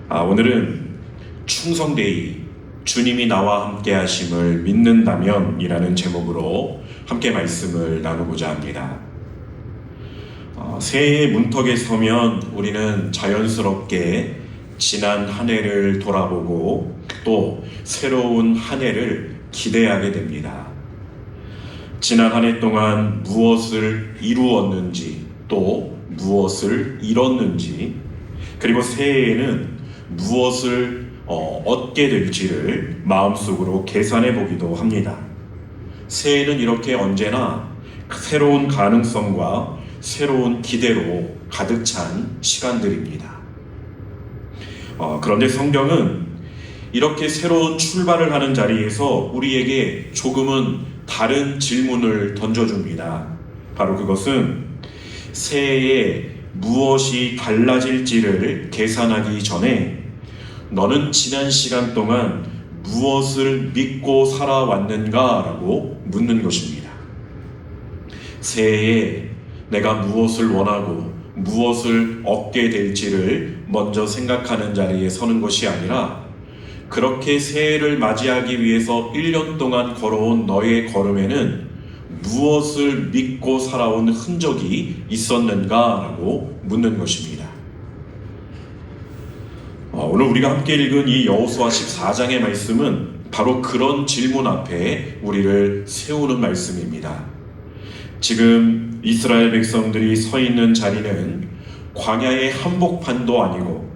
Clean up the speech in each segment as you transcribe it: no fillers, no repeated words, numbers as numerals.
오늘은 충성되이 주님이 나와 함께 하심을 믿는다면 이라는 제목으로 함께 말씀을 나누고자 합니다. 새해의 문턱에 서면 우리는 자연스럽게 지난 한 해를 돌아보고 또 새로운 한 해를 기대하게 됩니다. 지난 한 해 동안 무엇을 이루었는지 또 무엇을 잃었는지, 그리고 새해에는 무엇을 얻게 될지를 마음속으로 계산해 보기도 합니다. 새해는 이렇게 언제나 새로운 가능성과 새로운 기대로 가득 찬 시간들입니다. 그런데 성경은 이렇게 새로운 출발을 하는 자리에서 우리에게 조금은 다른 질문을 던져줍니다. 바로 그것은 새해에 무엇이 달라질지를 계산하기 전에 너는 지난 시간 동안 무엇을 믿고 살아왔는가? 라고 묻는 것입니다. 새해에 내가 무엇을 원하고 무엇을 얻게 될지를 먼저 생각하는 자리에 서는 것이 아니라 그렇게 새해를 맞이하기 위해서 1년 동안 걸어온 너의 걸음에는 무엇을 믿고 살아온 흔적이 있었는가라고 묻는 것입니다. 오늘 우리가 함께 읽은 이 여호수아 14장의 말씀은 바로 그런 질문 앞에 우리를 세우는 말씀입니다. 지금 이스라엘 백성들이 서 있는 자리는 광야의 한복판도 아니고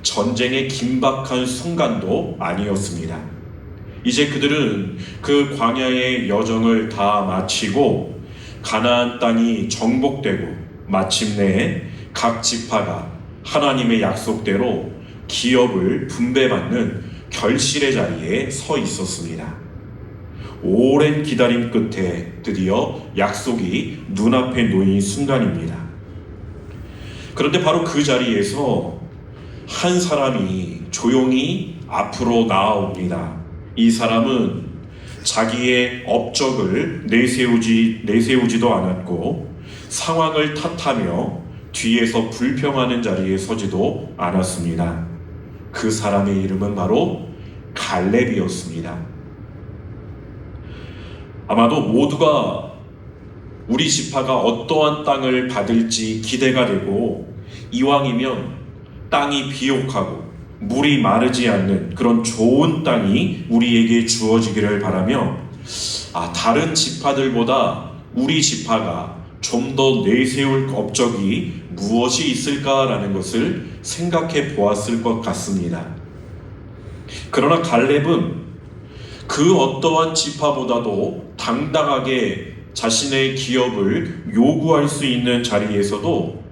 전쟁의 긴박한 순간도 아니었습니다. 이제 그들은 그 광야의 여정을 다 마치고 가나안 땅이 정복되고 마침내 각 지파가 하나님의 약속대로 기업을 분배받는 결실의 자리에 서 있었습니다. 오랜 기다림 끝에 드디어 약속이 눈앞에 놓인 순간입니다. 그런데 바로 그 자리에서 한 사람이 조용히 앞으로 나아옵니다. 이 사람은 자기의 업적을 내세우지도 않았고 상황을 탓하며 뒤에서 불평하는 자리에 서지도 않았습니다. 그 사람의 이름은 바로 갈렙이었습니다. 아마도 모두가 우리 지파가 어떠한 땅을 받을지 기대가 되고 이왕이면 땅이 비옥하고 물이 마르지 않는 그런 좋은 땅이 우리에게 주어지기를 바라며 다른 지파들보다 우리 지파가 좀 더 내세울 업적이 무엇이 있을까라는 것을 생각해 보았을 것 같습니다. 그러나 갈렙은 그 어떠한 지파보다도 당당하게 자신의 기업을 요구할 수 있는 자리에서도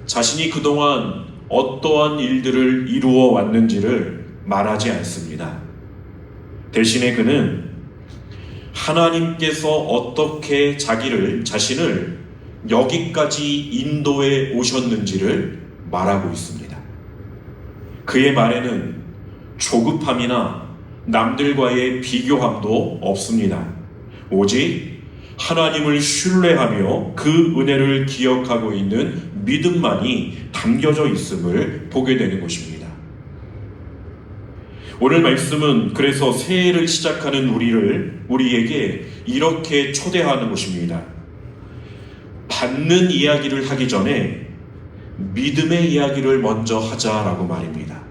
자신이 그동안 어떠한 일들을 이루어 왔는지를 말하지 않습니다. 대신에 그는 하나님께서 어떻게 자신을 여기까지 인도해 오셨는지를 말하고 있습니다. 그의 말에는 조급함이나 남들과의 비교함도 없습니다. 오직 하나님을 신뢰하며 그 은혜를 기억하고 있는 믿음만이 담겨져 있음을 보게 되는 것입니다. 오늘 말씀은 그래서 새해를 시작하는 우리에게 이렇게 초대하는 것입니다. 받는 이야기를 하기 전에 믿음의 이야기를 먼저 하자라고 말입니다.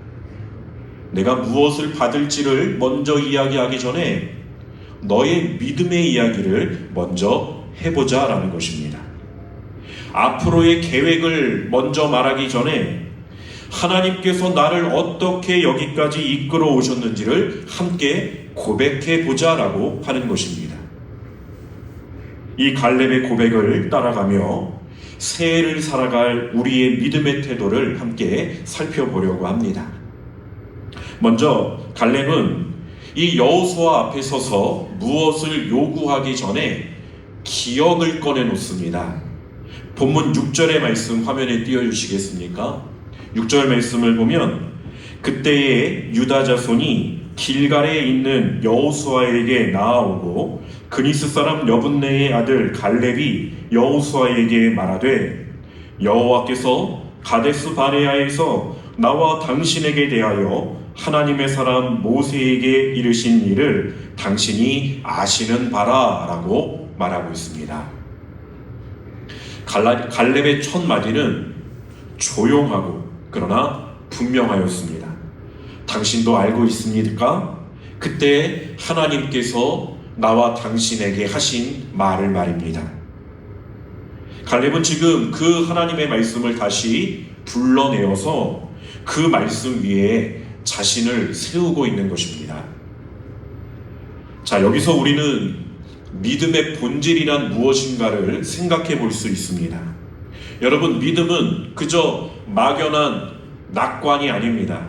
내가 무엇을 받을지를 먼저 이야기하기 전에 너의 믿음의 이야기를 먼저 해보자라는 것입니다. 앞으로의 계획을 먼저 말하기 전에 하나님께서 나를 어떻게 여기까지 이끌어 오셨는지를 함께 고백해 보자라고 하는 것입니다. 이 갈렙의 고백을 따라가며 새해를 살아갈 우리의 믿음의 태도를 함께 살펴보려고 합니다. 먼저 갈렙은 이 여호수아 앞에 서서 무엇을 요구하기 전에 기억을 꺼내놓습니다. 본문 6절의 말씀 화면에 띄워주시겠습니까? 6절 말씀을 보면 그때에 유다 자손이 길갈에 있는 여호수아에게 나아오고 그니스 사람 여분네의 아들 갈렙이 여호수아에게 말하되 여호와께서 가데스 바네아에서 나와 당신에게 대하여 하나님의 사람 모세에게 이르신 일을 당신이 아시는 바라 라고 말하고 있습니다. 갈렙의 첫 마디는 조용하고 그러나 분명하였습니다. 당신도 알고 있습니까? 그때 하나님께서 나와 당신에게 하신 말을 말입니다. 갈렙은 지금 그 하나님의 말씀을 다시 불러내어서 그 말씀 위에 자신을 세우고 있는 것입니다. 자, 여기서 우리는 믿음의 본질이란 무엇인가를 생각해 볼 수 있습니다. 여러분, 믿음은 그저 막연한 낙관이 아닙니다.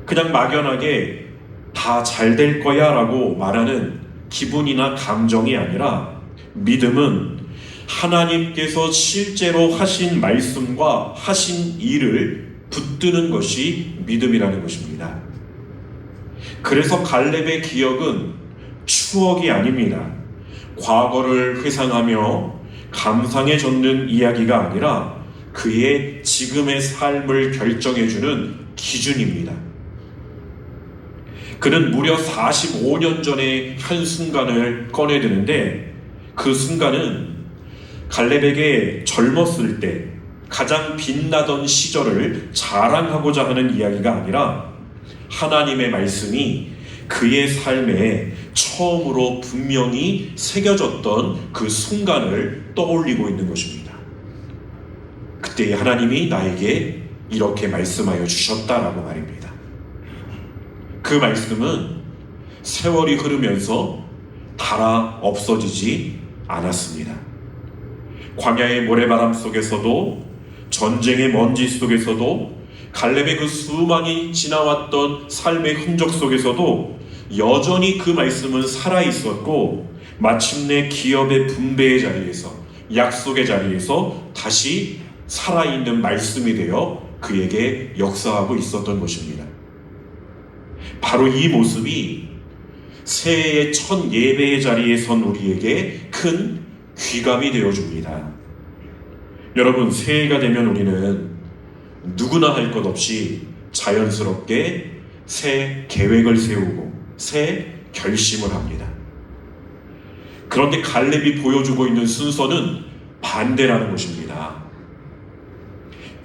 그냥 막연하게 다 잘 될 거야 라고 말하는 기분이나 감정이 아니라 믿음은 하나님께서 실제로 하신 말씀과 하신 일을 붙드는 것이 믿음이라는 것입니다. 그래서 갈렙의 기억은 추억이 아닙니다. 과거를 회상하며 감상에 젖는 이야기가 아니라 그의 지금의 삶을 결정해주는 기준입니다. 그는 무려 45년 전의 한 순간을 꺼내드는데 그 순간은 갈렙에게 젊었을 때 가장 빛나던 시절을 자랑하고자 하는 이야기가 아니라 하나님의 말씀이 그의 삶에 처음으로 분명히 새겨졌던 그 순간을 떠올리고 있는 것입니다. 그때 하나님이 나에게 이렇게 말씀하여 주셨다라고 말입니다. 그 말씀은 세월이 흐르면서 닳아 없어지지 않았습니다. 광야의 모래바람 속에서도 전쟁의 먼지 속에서도 갈렙의 그 수많이 지나왔던 삶의 흔적 속에서도 여전히 그 말씀은 살아있었고 마침내 기업의 분배의 자리에서 약속의 자리에서 다시 살아있는 말씀이 되어 그에게 역사하고 있었던 것입니다. 바로 이 모습이 새해의 첫 예배의 자리에 선 우리에게 큰 귀감이 되어줍니다. 여러분, 새해가 되면 우리는 누구나 할 것 없이 자연스럽게 새 계획을 세우고 새 결심을 합니다. 그런데 갈렙이 보여주고 있는 순서는 반대라는 것입니다.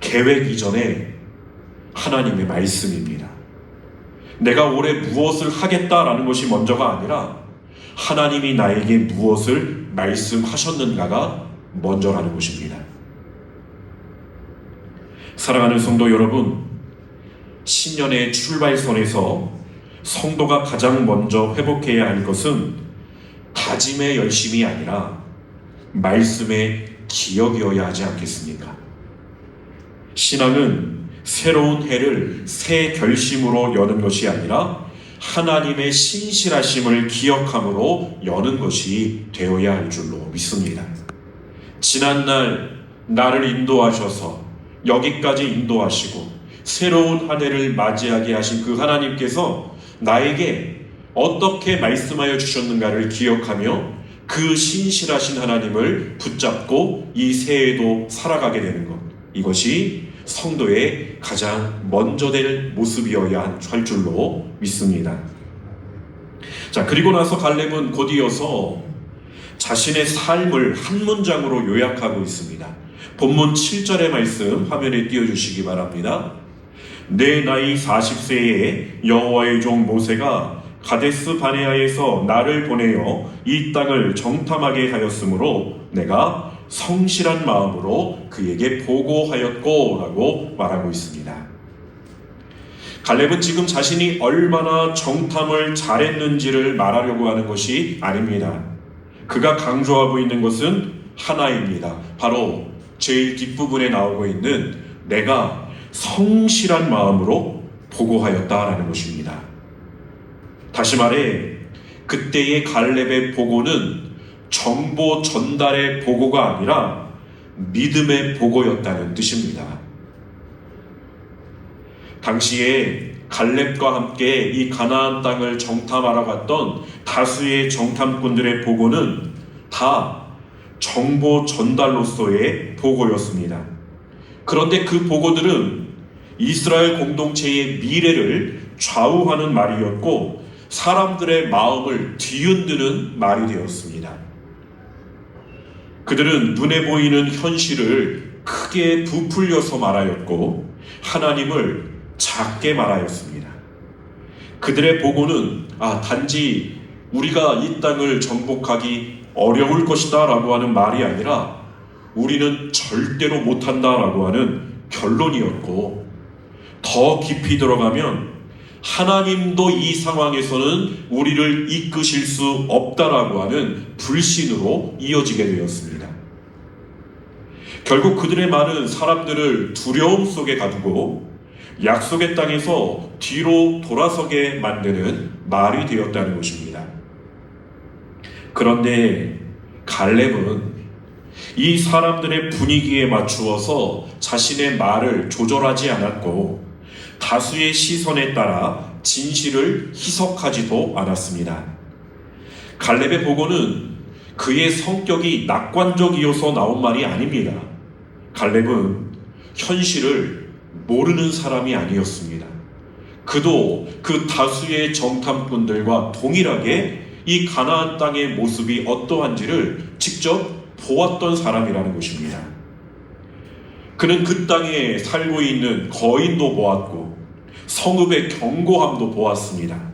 계획 이전에 하나님의 말씀입니다. 내가 올해 무엇을 하겠다라는 것이 먼저가 아니라 하나님이 나에게 무엇을 말씀하셨는가가 먼저라는 것입니다. 사랑하는 성도 여러분, 신년의 출발선에서 성도가 가장 먼저 회복해야 할 것은 다짐의 열심이 아니라 말씀의 기억이어야 하지 않겠습니까? 신앙은 새로운 해를 새 결심으로 여는 것이 아니라 하나님의 신실하심을 기억함으로 여는 것이 되어야 할 줄로 믿습니다. 지난날 나를 인도하셔서 여기까지 인도하시고 새로운 한 해를 맞이하게 하신 그 하나님께서 나에게 어떻게 말씀하여 주셨는가를 기억하며 그 신실하신 하나님을 붙잡고 이 새해도 살아가게 되는 것, 이것이 성도의 가장 먼저 될 모습이어야 할 줄로 믿습니다. 자, 그리고 나서 갈렙은 곧 이어서 자신의 삶을 한 문장으로 요약하고 있습니다. 본문 7절의 말씀 화면에 띄워주시기 바랍니다. 내 나이 40세에 여호와의 종 모세가 가데스 바네아에서 나를 보내어 이 땅을 정탐하게 하였으므로 내가 성실한 마음으로 그에게 보고하였고 라고 말하고 있습니다. 갈렙은 지금 자신이 얼마나 정탐을 잘했는지를 말하려고 하는 것이 아닙니다. 그가 강조하고 있는 것은 하나입니다. 바로 제일 뒷부분에 나오고 있는 내가 성실한 마음으로 보고하였다라는 것입니다. 다시 말해 그때의 갈렙의 보고는 정보 전달의 보고가 아니라 믿음의 보고였다는 뜻입니다. 당시에 갈렙과 함께 이 가나안 땅을 정탐하러 갔던 다수의 정탐꾼들의 보고는 다 정보 전달로서의 보고였습니다. 그런데 그 보고들은 이스라엘 공동체의 미래를 좌우하는 말이었고 사람들의 마음을 뒤흔드는 말이 되었습니다. 그들은 눈에 보이는 현실을 크게 부풀려서 말하였고 하나님을 작게 말하였습니다. 그들의 보고는 단지 우리가 이 땅을 정복하기 어려울 것이다 라고 하는 말이 아니라 우리는 절대로 못한다 라고 하는 결론이었고, 더 깊이 들어가면 하나님도 이 상황에서는 우리를 이끄실 수 없다라고 하는 불신으로 이어지게 되었습니다. 결국 그들의 말은 사람들을 두려움 속에 가두고 약속의 땅에서 뒤로 돌아서게 만드는 말이 되었다는 것입니다. 그런데 갈렙은 이 사람들의 분위기에 맞추어서 자신의 말을 조절하지 않았고 다수의 시선에 따라 진실을 희석하지도 않았습니다. 갈렙의 보고는 그의 성격이 낙관적이어서 나온 말이 아닙니다. 갈렙은 현실을 모르는 사람이 아니었습니다. 그도 그 다수의 정탐꾼들과 동일하게 이 가나안 땅의 모습이 어떠한지를 직접 보았던 사람이라는 것입니다. 그는 그 땅에 살고 있는 거인도 보았고 성읍의 견고함도 보았습니다.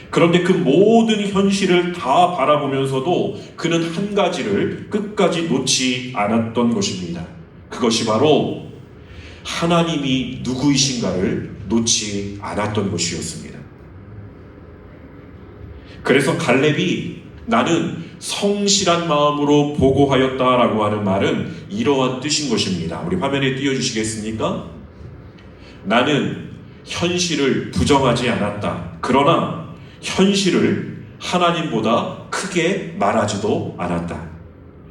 그런데 그 모든 현실을 다 바라보면서도 그는 한 가지를 끝까지 놓지 않았던 것입니다. 그것이 바로 하나님이 누구이신가를 놓지 않았던 것이었습니다. 그래서 갈렙이 나는 성실한 마음으로 보고하였다라고 하는 말은 이러한 뜻인 것입니다. 우리 화면에 띄워주시겠습니까? 나는 현실을 부정하지 않았다. 그러나 현실을 하나님보다 크게 말하지도 않았다.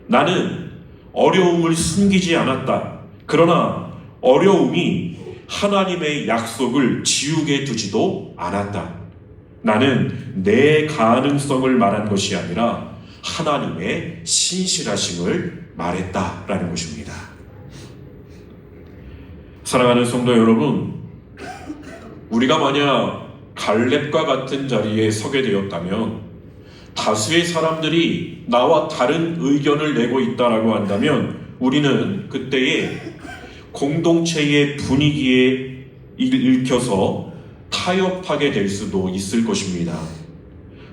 나는 어려움을 숨기지 않았다. 그러나 어려움이 하나님의 약속을 지우게 두지도 않았다. 나는 내 가능성을 말한 것이 아니라 하나님의 신실하심을 말했다라는 것입니다. 사랑하는 성도 여러분, 우리가 만약 갈렙과 같은 자리에 서게 되었다면, 다수의 사람들이 나와 다른 의견을 내고 있다라고 한다면 우리는 그때에 공동체의 분위기에 읽혀서 타협하게 될 수도 있을 것입니다.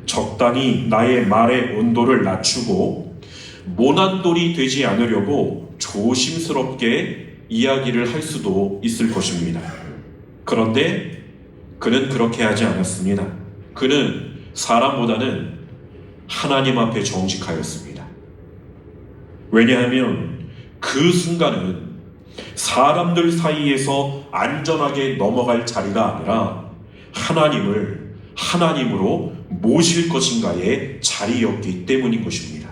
적당히 나의 말의 온도를 낮추고 모난돌이 되지 않으려고 조심스럽게 이야기를 할 수도 있을 것입니다. 그런데 그는 그렇게 하지 않았습니다. 그는 사람보다는 하나님 앞에 정직하였습니다. 왜냐하면 그 순간은 사람들 사이에서 안전하게 넘어갈 자리가 아니라 하나님을 하나님으로 모실 것인가의 자리였기 때문인 것입니다.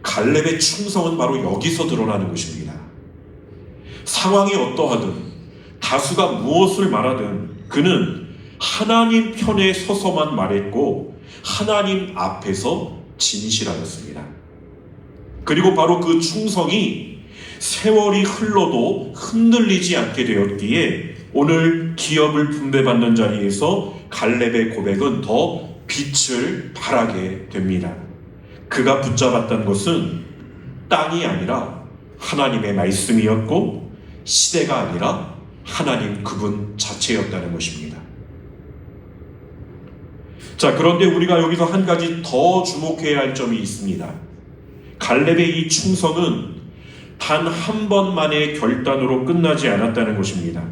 갈렙의 충성은 바로 여기서 드러나는 것입니다. 상황이 어떠하든 다수가 무엇을 말하든 그는 하나님 편에 서서만 말했고 하나님 앞에서 진실하였습니다. 그리고 바로 그 충성이 세월이 흘러도 흔들리지 않게 되었기에 오늘 기업을 분배받는 자리에서 갈렙의 고백은 더 빛을 발하게 됩니다. 그가 붙잡았던 것은 땅이 아니라 하나님의 말씀이었고 시대가 아니라 하나님 그분 자체였다는 것입니다. 자, 그런데 우리가 여기서 한 가지 더 주목해야 할 점이 있습니다. 갈렙의 이 충성은 단 한 번만의 결단으로 끝나지 않았다는 것입니다.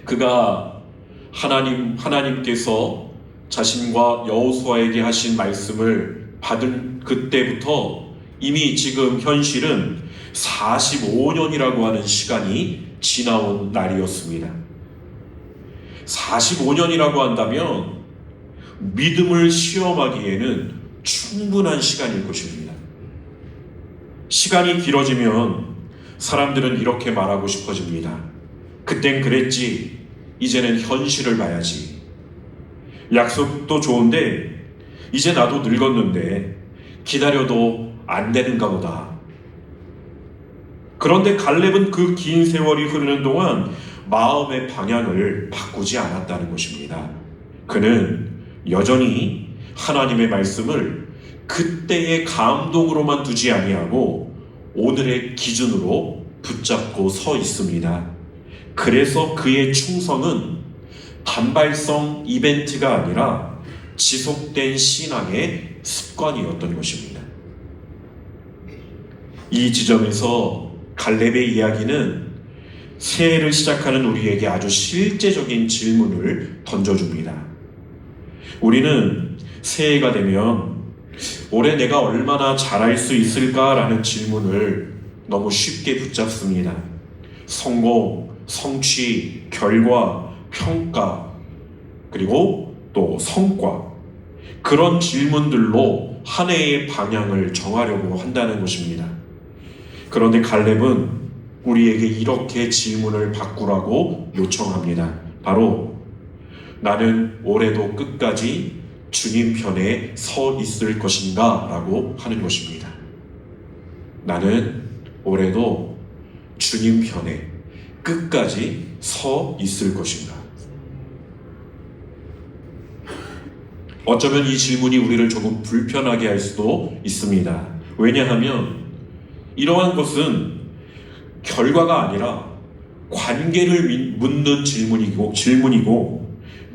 그가 하나님께서 자신과 여호수아에게 하신 말씀을 받은 그때부터 이미 지금 현실은 45년이라고 하는 시간이 지나온 날이었습니다. 45년이라고 한다면 믿음을 시험하기에는 충분한 시간일 것입니다. 시간이 길어지면 사람들은 이렇게 말하고 싶어집니다. 그땐 그랬지, 이제는 현실을 봐야지. 약속도 좋은데 이제 나도 늙었는데 기다려도 안 되는가 보다. 그런데 갈렙은 그 긴 세월이 흐르는 동안 마음의 방향을 바꾸지 않았다는 것입니다. 그는 여전히 하나님의 말씀을 그때의 감동으로만 두지 아니하고 오늘의 기준으로 붙잡고 서 있습니다. 그래서 그의 충성은 단발성 이벤트가 아니라 지속된 신앙의 습관이었던 것입니다. 이 지점에서 갈렙의 이야기는 새해를 시작하는 우리에게 아주 실제적인 질문을 던져줍니다. 우리는 새해가 되면 올해 내가 얼마나 잘할 수 있을까라는 질문을 너무 쉽게 붙잡습니다. 성공, 성취, 결과, 평가, 그리고 또 성과, 그런 질문들로 한 해의 방향을 정하려고 한다는 것입니다. 그런데 갈렙은 우리에게 이렇게 질문을 바꾸라고 요청합니다. 바로 나는 올해도 끝까지 주님 편에 서 있을 것인가? 라고 하는 것입니다. 나는 올해도 주님 편에 끝까지 서 있을 것인가? 어쩌면 이 질문이 우리를 조금 불편하게 할 수도 있습니다. 왜냐하면 이러한 것은 결과가 아니라 관계를 묻는 질문이고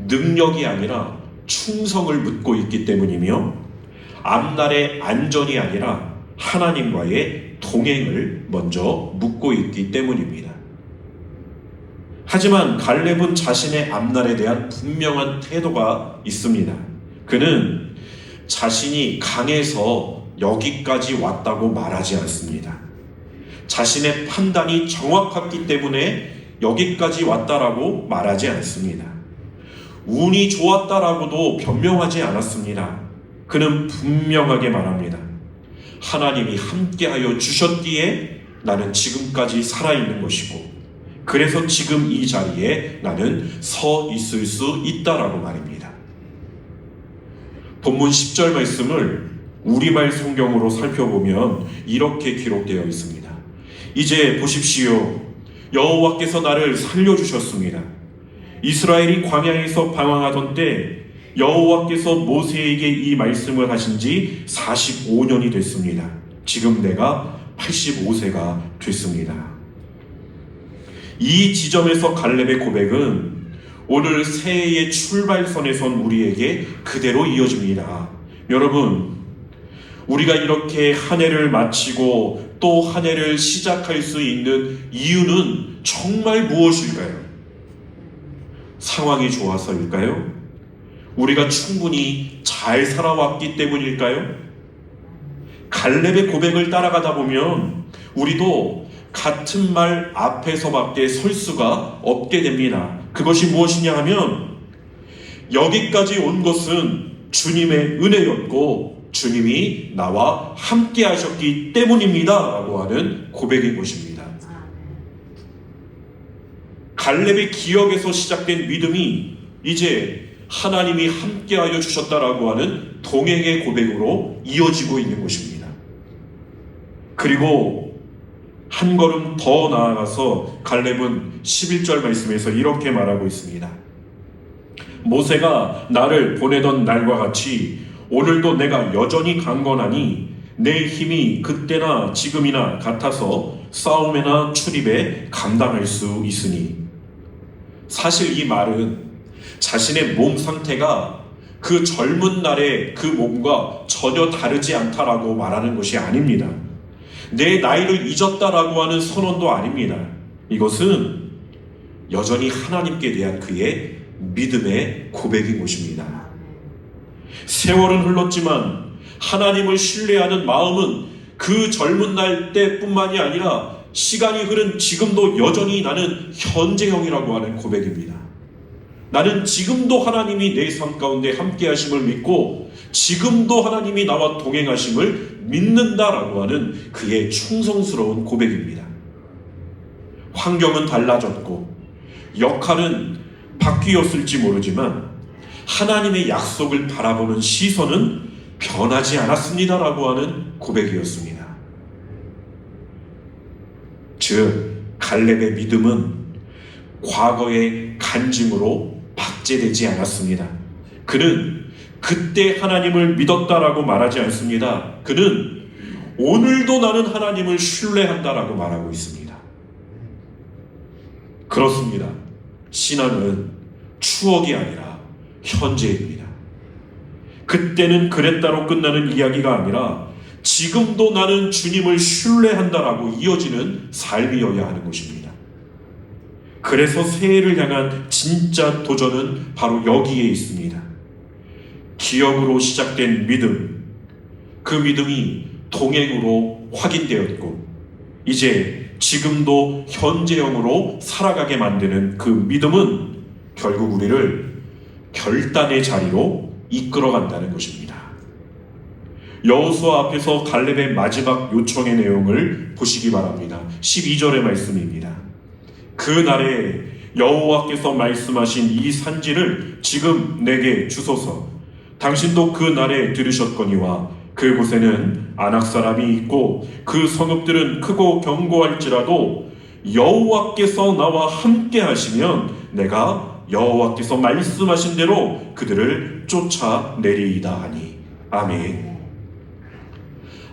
능력이 아니라 충성을 묻고 있기 때문이며 앞날의 안전이 아니라 하나님과의 동행을 먼저 묻고 있기 때문입니다. 하지만 갈렙은 자신의 앞날에 대한 분명한 태도가 있습니다. 그는 자신이 강해서 여기까지 왔다고 말하지 않습니다. 자신의 판단이 정확했기 때문에 여기까지 왔다라고 말하지 않습니다. 운이 좋았다라고도 변명하지 않았습니다. 그는 분명하게 말합니다. 하나님이 함께하여 주셨기에 나는 지금까지 살아있는 것이고 그래서 지금 이 자리에 나는 서 있을 수 있다라고 말입니다. 본문 10절 말씀을 우리말 성경으로 살펴보면 이렇게 기록되어 있습니다. 이제 보십시오. 여호와께서 나를 살려주셨습니다. 이스라엘이 광야에서 방황하던 때 여호와께서 모세에게 이 말씀을 하신 지 45년이 됐습니다. 지금 내가 85세가 됐습니다. 이 지점에서 갈렙의 고백은 오늘 새해의 출발선에 선 우리에게 그대로 이어집니다. 여러분, 우리가 이렇게 한 해를 마치고 또 한 해를 시작할 수 있는 이유는 정말 무엇일까요? 상황이 좋아서일까요? 우리가 충분히 잘 살아왔기 때문일까요? 갈렙의 고백을 따라가다 보면 우리도 같은 말 앞에서밖에 설 수가 없게 됩니다. 그것이 무엇이냐 하면 여기까지 온 것은 주님의 은혜였고 주님이 나와 함께 하셨기 때문입니다 라고 하는 고백인 것입니다. 갈렙의 기억에서 시작된 믿음이 이제 하나님이 함께하여 주셨다라고 하는 동행의 고백으로 이어지고 있는 것입니다. 그리고 한 걸음 더 나아가서 갈렙은 11절 말씀에서 이렇게 말하고 있습니다. 모세가 나를 보내던 날과 같이 오늘도 내가 여전히 강건하니 내 힘이 그때나 지금이나 같아서 싸움에나 출입에 감당할 수 있으니. 사실 이 말은 자신의 몸 상태가 그 젊은 날의 그 몸과 전혀 다르지 않다라고 말하는 것이 아닙니다. 내 나이를 잊었다라고 하는 선언도 아닙니다. 이것은 여전히 하나님께 대한 그의 믿음의 고백인 것입니다. 세월은 흘렀지만 하나님을 신뢰하는 마음은 그 젊은 날 때뿐만이 아니라 시간이 흐른 지금도 여전히 나는 현재형이라고 하는 고백입니다. 나는 지금도 하나님이 내 삶 가운데 함께 하심을 믿고 지금도 하나님이 나와 동행하심을 믿는다라고 하는 그의 충성스러운 고백입니다. 환경은 달라졌고 역할은 바뀌었을지 모르지만 하나님의 약속을 바라보는 시선은 변하지 않았습니다라고 하는 고백이었습니다. 즉 갈렙의 믿음은 과거의 간증으로 박제되지 않았습니다. 그는 그때 하나님을 믿었다라고 말하지 않습니다. 그는 오늘도 나는 하나님을 신뢰한다라고 말하고 있습니다. 그렇습니다. 신앙은 추억이 아니라 현재입니다. 그때는 그랬다로 끝나는 이야기가 아니라 지금도 나는 주님을 신뢰한다라고 이어지는 삶이어야 하는 것입니다. 그래서 새해를 향한 진짜 도전은 바로 여기에 있습니다. 기억으로 시작된 믿음, 그 믿음이 동행으로 확인되었고 이제 지금도 현재형으로 살아가게 만드는 그 믿음은 결국 우리를 결단의 자리로 이끌어간다는 것입니다. 여호수아 앞에서 갈렙의 마지막 요청의 내용을 보시기 바랍니다. 12절의 말씀입니다. 그날에 여호와께서 말씀하신 이 산지를 지금 내게 주소서. 당신도 그 날에 들으셨거니와 그곳에는 아낙 사람이 있고 그 성읍들은 크고 견고할지라도 여호와께서 나와 함께 하시면 내가 여호와께서 말씀하신 대로 그들을 쫓아내리이다 하니. 아멘.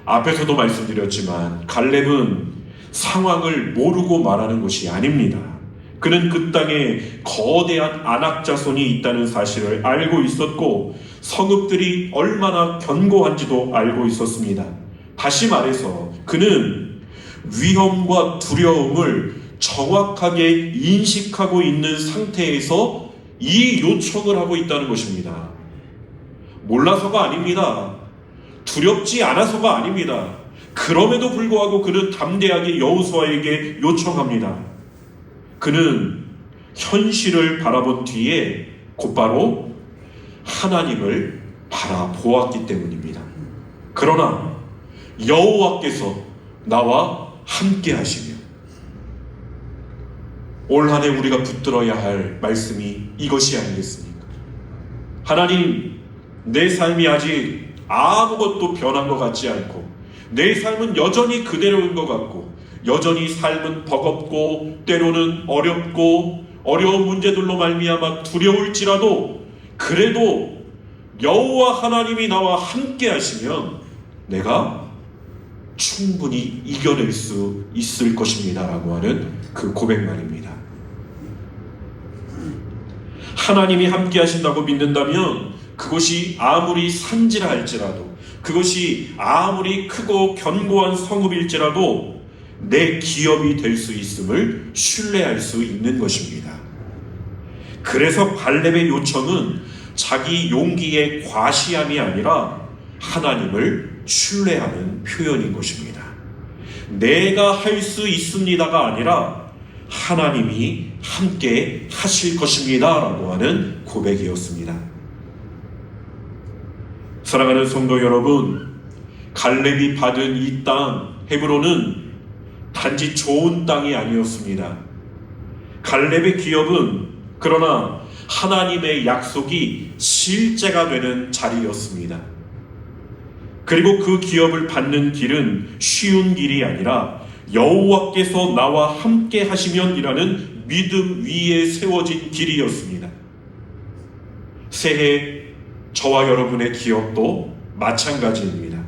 앞에서도 말씀드렸지만 갈렙은 상황을 모르고 말하는 것이 아닙니다. 그는 그 땅에 거대한 아낙 자손이 있다는 사실을 알고 있었고 성읍들이 얼마나 견고한지도 알고 있었습니다. 다시 말해서 그는 위험과 두려움을 정확하게 인식하고 있는 상태에서 이 요청을 하고 있다는 것입니다. 몰라서가 아닙니다. 두렵지 않아서가 아닙니다. 그럼에도 불구하고 그는 담대하게 여호수아에게 요청합니다. 그는 현실을 바라본 뒤에 곧바로 하나님을 바라보았기 때문입니다. 그러나 여호와께서 나와 함께 하시며, 올 한 해 우리가 붙들어야 할 말씀이 이것이 아니겠습니까? 하나님, 내 삶이 아직 아무것도 변한 것 같지 않고 내 삶은 여전히 그대로인 것 같고 여전히 삶은 버겁고 때로는 어렵고 어려운 문제들로 말미암아 두려울지라도 그래도 여호와 하나님이 나와 함께 하시면 내가 충분히 이겨낼 수 있을 것입니다 라고 하는 그 고백말입니다. 하나님이 함께 하신다고 믿는다면 그것이 아무리 산지라 할지라도 그것이 아무리 크고 견고한 성읍일지라도 내 기업이 될 수 있음을 신뢰할 수 있는 것입니다. 그래서 갈렙의 요청은 자기 용기의 과시함이 아니라 하나님을 신뢰하는 표현인 것입니다. 내가 할 수 있습니다가 아니라 하나님이 함께 하실 것입니다 라고 하는 고백이었습니다. 사랑하는 성도 여러분, 갈렙이 받은 이 땅 헤브론은 단지 좋은 땅이 아니었습니다. 갈렙의 기업은 그러나 하나님의 약속이 실제가 되는 자리였습니다. 그리고 그 기업을 받는 길은 쉬운 길이 아니라 여호와께서 나와 함께 하시면이라는 믿음 위에 세워진 길이었습니다. 새해 저와 여러분의 기업도 마찬가지입니다.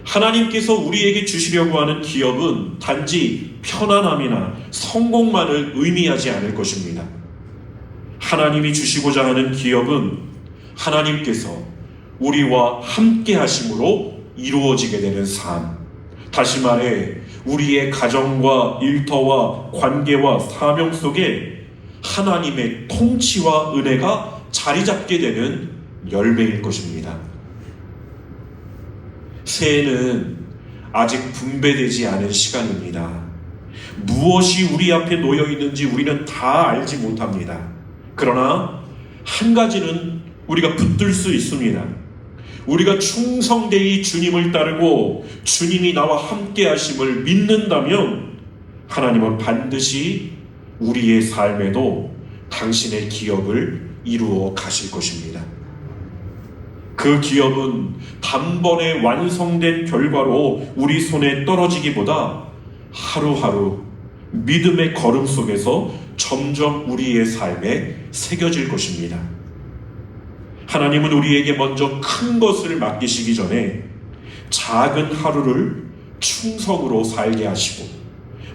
하나님께서 우리에게 주시려고 하는 기업은 단지 편안함이나 성공만을 의미하지 않을 것입니다. 하나님이 주시고자 하는 기업은 하나님께서 우리와 함께 하심으로 이루어지게 되는 삶, 다시 말해 우리의 가정과 일터와 관계와 사명 속에 하나님의 통치와 은혜가 자리 잡게 되는 열매일 것입니다. 새해는 아직 분배되지 않은 시간입니다. 무엇이 우리 앞에 놓여 있는지 우리는 다 알지 못합니다. 그러나 한 가지는 우리가 붙들 수 있습니다. 우리가 충성되이 주님을 따르고 주님이 나와 함께 하심을 믿는다면 하나님은 반드시 우리의 삶에도 당신의 기업을 이루어 가실 것입니다. 그 기업은 단번에 완성된 결과로 우리 손에 떨어지기보다 하루하루 믿음의 걸음 속에서 점점 우리의 삶에 새겨질 것입니다. 하나님은 우리에게 먼저 큰 것을 맡기시기 전에 작은 하루를 충성으로 살게 하시고,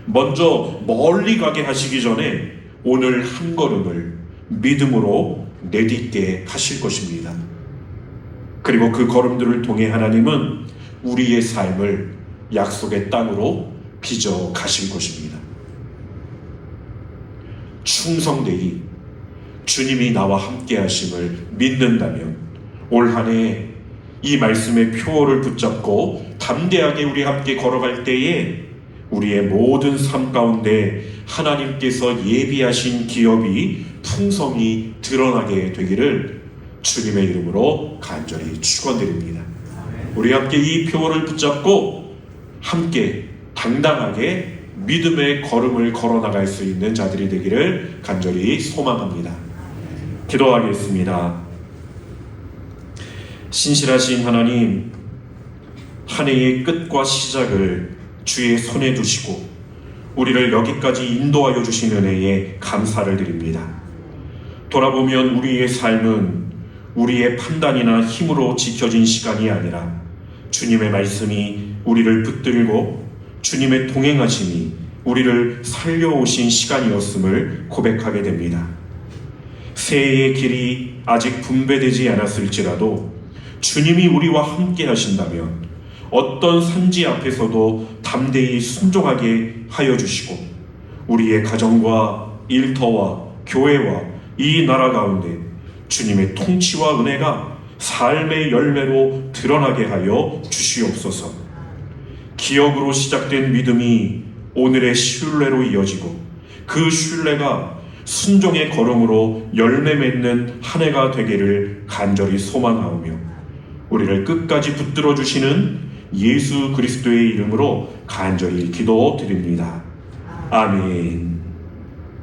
먼저 멀리 가게 하시기 전에 오늘 한 걸음을 믿음으로 내딛게 하실 것입니다. 그리고 그 걸음들을 통해 하나님은 우리의 삶을 약속의 땅으로 빚어 가실 것입니다. 충성되이 주님이 나와 함께 하심을 믿는다면 올 한 해 이 말씀의 표어를 붙잡고 담대하게 우리 함께 걸어갈 때에 우리의 모든 삶 가운데 하나님께서 예비하신 기업이 풍성히 드러나게 되기를 주님의 이름으로 간절히 축원드립니다. 우리 함께 이 표어를 붙잡고 함께 당당하게 믿음의 걸음을 걸어나갈 수 있는 자들이 되기를 간절히 소망합니다. 기도하겠습니다. 신실하신 하나님, 한 해의 끝과 시작을 주의 손에 두시고 우리를 여기까지 인도하여 주신 은혜에 감사를 드립니다. 돌아보면 우리의 삶은 우리의 판단이나 힘으로 지켜진 시간이 아니라 주님의 말씀이 우리를 붙들고 주님의 동행하심이 우리를 살려오신 시간이었음을 고백하게 됩니다. 새해의 길이 아직 분배되지 않았을지라도 주님이 우리와 함께 하신다면 어떤 산지 앞에서도 담대히 순종하게 하여 주시고 우리의 가정과 일터와 교회와 이 나라 가운데 주님의 통치와 은혜가 삶의 열매로 드러나게 하여 주시옵소서. 기억으로 시작된 믿음이 오늘의 신뢰로 이어지고 그 신뢰가 순종의 걸음으로 열매 맺는 한 해가 되기를 간절히 소망하오며 우리를 끝까지 붙들어 주시는 예수 그리스도의 이름으로 간절히 기도드립니다. 아멘.